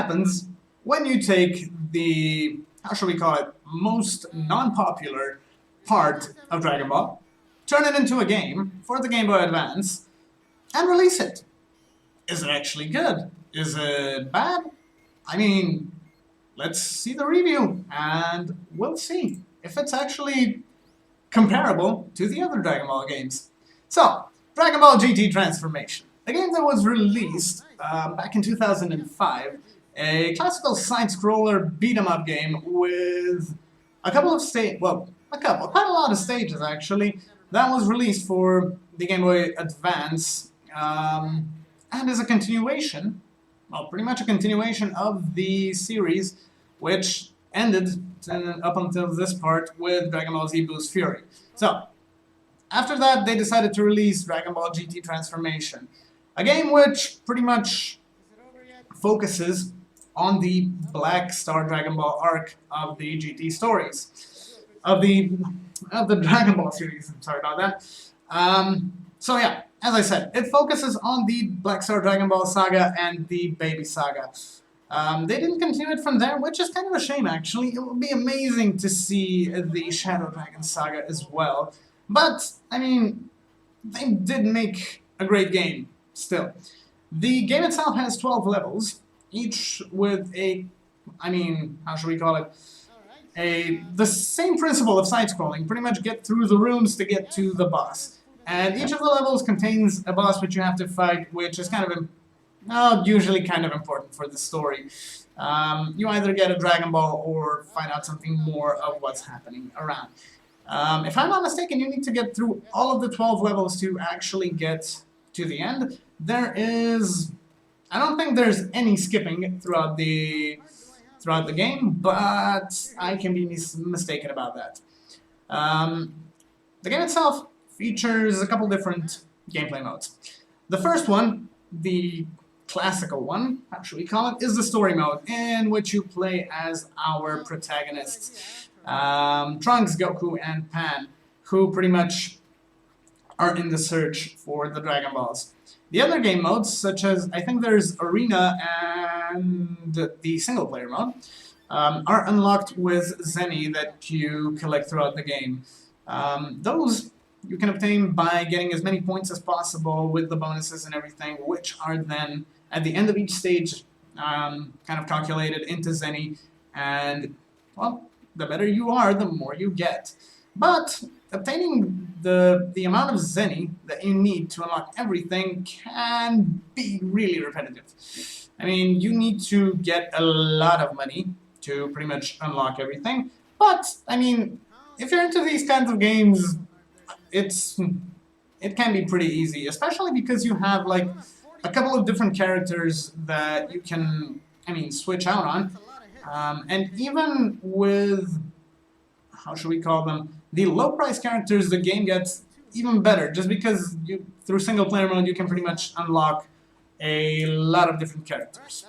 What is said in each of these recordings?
happens when you take the, how shall we call it, most non-popular part of Dragon Ball, turn it into a game for the Game Boy Advance, and release it. Is it actually good? Is it bad? I mean, let's see the review, and we'll see if it's actually comparable to the other Dragon Ball games. So, Dragon Ball GT Transformation, a game that was released back in 2005, a classical side-scroller beat-em-up game with a couple of quite a lot of stages actually, that was released for the Game Boy Advance, and is a continuation, well, pretty much a continuation of the series, which ended up until this part with Dragon Ball Z Boost Fury. So, after that, they decided to release Dragon Ball GT Transformation, a game which pretty much focuses on the Black Star Dragon Ball arc of the GT stories, of the Dragon Ball series. I'm sorry about that. So yeah, as I said, it focuses on the Black Star Dragon Ball saga and the Baby saga. They didn't continue it from there, which is kind of a shame actually. It would be amazing to see the Shadow Dragon saga as well. But, I mean, they did make a great game, still. The game itself has 12 levels, each with a, I mean, how should we call it? The same principle of side-scrolling, pretty much get through the rooms to get to the boss. And each of the levels contains a boss which you have to fight, which is kind of, usually kind of important for the story. You either get a Dragon Ball or find out something more of what's happening around. If I'm not mistaken, you need to get through all of the 12 levels to actually get to the end. I don't think there's any skipping throughout the game, but I can be mistaken about that. The game itself features a couple different gameplay modes. The first one, the classical one, how should we call it, is the story mode, in which you play as our protagonists, Trunks, Goku, and Pan, who pretty much are in the search for the Dragon Balls. The other game modes, such as, I think there's Arena and the single-player mode, are unlocked with Zenny that you collect throughout the game. Those you can obtain by getting as many points as possible with the bonuses and everything, which are then, at the end of each stage, kind of calculated into Zenny, and, well, the better you are, the more you get. But obtaining the amount of Zenny that you need to unlock everything can be really repetitive. I mean, you need to get a lot of money to pretty much unlock everything, but, I mean, if you're into these kinds of games, it can be pretty easy, especially because you have, like, a couple of different characters that you can, I mean, switch out on. And even with, how should we call them, the low-price characters, the game gets even better, just because through single-player mode you can pretty much unlock a lot of different characters.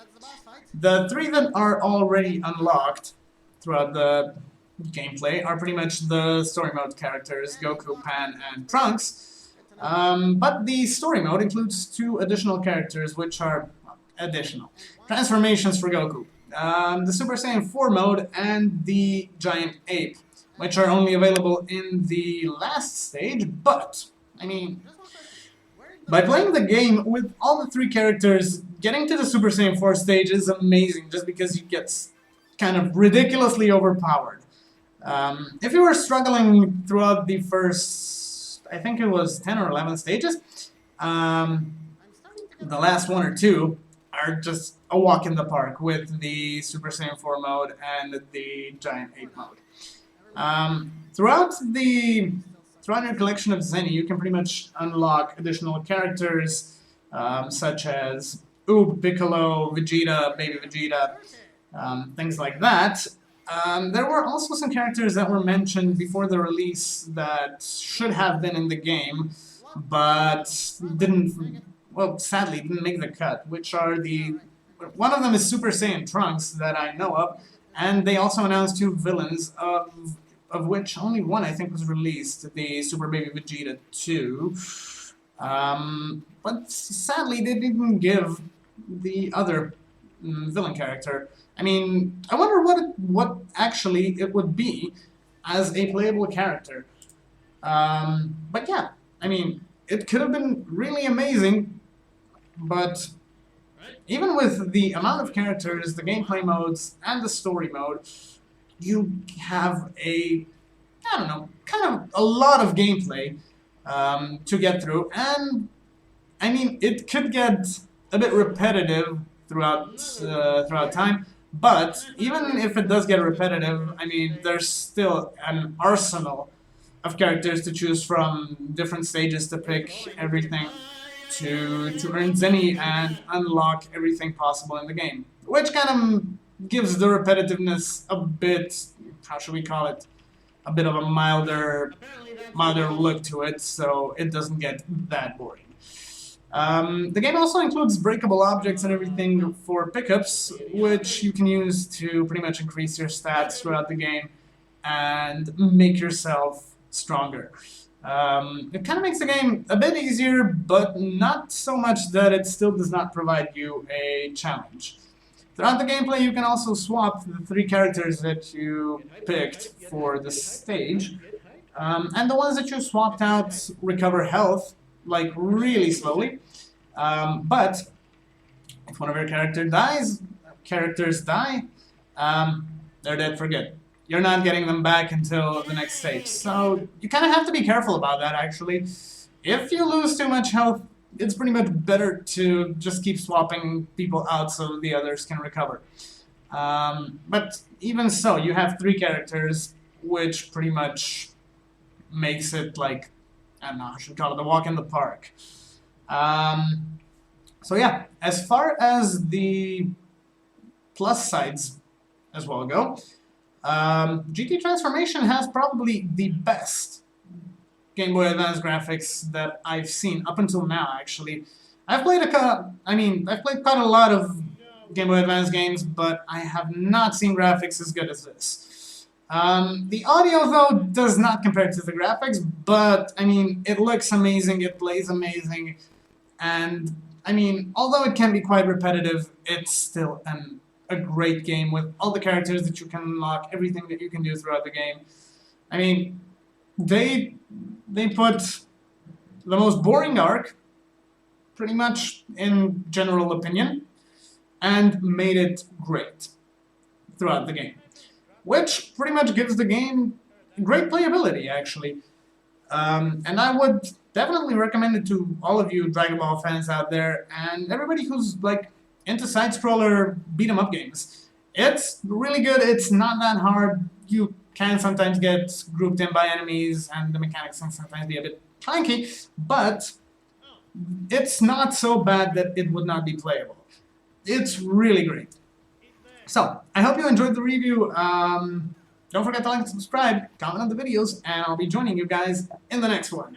The three that are already unlocked throughout the gameplay are pretty much the story mode characters, Goku, Pan, and Trunks. But the story mode includes two additional characters, which are additional. Transformations for Goku. The Super Saiyan 4 mode and the Giant Ape, which are only available in the last stage, but, I mean, by playing the game with all the three characters, getting to the Super Saiyan 4 stage is amazing, just because you get kind of ridiculously overpowered. If you were struggling throughout the first, I think it was 10 or 11 stages, the last one or two are just a walk in the park with the Super Saiyan 4 mode and the Giant Ape mode. Throughout your collection of Zenny, you can pretty much unlock additional characters, such as Oob, Piccolo, Vegeta, Baby Vegeta, things like that. There were also some characters that were mentioned before the release that should have been in the game, but sadly didn't make the cut, which are one of them is Super Saiyan Trunks, that I know of, and they also announced two villains, of which only one, I think, was released, the Super Baby Vegeta 2. But sadly, they didn't give the other villain character. I mean, I wonder what actually it would be as a playable character. But yeah, I mean, it could have been really amazing, but even with the amount of characters, the gameplay modes, and the story mode, you have I don't know, kind of a lot of gameplay to get through, and I mean, it could get a bit repetitive throughout time, but even if it does get repetitive, I mean, there's still an arsenal of characters to choose from, different stages to pick, everything to earn Zenny and unlock everything possible in the game, which kind of gives the repetitiveness a bit, how should we call it, a bit of a milder look to it, so it doesn't get that boring. The game also includes breakable objects and everything for pickups, which you can use to pretty much increase your stats throughout the game and make yourself stronger. It kind of makes the game a bit easier, but not so much that it still does not provide you a challenge. Throughout the gameplay, you can also swap the 3 characters that you picked for the stage, and the ones that you swapped out recover health, like, really slowly. But if one of your characters die, they're dead for good. You're not getting them back until the next stage. So you kind of have to be careful about that, actually. If you lose too much health, it's pretty much better to just keep swapping people out so the others can recover. But even so, you have 3 characters, which pretty much makes it like, I don't know, I should call it a walk in the park. So yeah, as far as the plus sides as well go, GT Transformation has probably the best Game Boy Advance graphics that I've seen up until now, actually. I've played quite a lot of Game Boy Advance games, but I have not seen graphics as good as this. The audio, though, does not compare to the graphics, but, I mean, it looks amazing, it plays amazing, and, I mean, although it can be quite repetitive, it's still a great game with all the characters that you can unlock, everything that you can do throughout the game. I mean, they put the most boring arc, pretty much in general opinion, and made it great throughout the game, which pretty much gives the game great playability, actually. And I would definitely recommend it to all of you Dragon Ball fans out there, and everybody who's, like, into side-scroller beat-em-up games. It's really good, it's not that hard, you can sometimes get grouped in by enemies, and the mechanics can sometimes be a bit clunky, but it's not so bad that it would not be playable. It's really great. So, I hope you enjoyed the review. Don't forget to like and subscribe, comment on the videos, and I'll be joining you guys in the next one.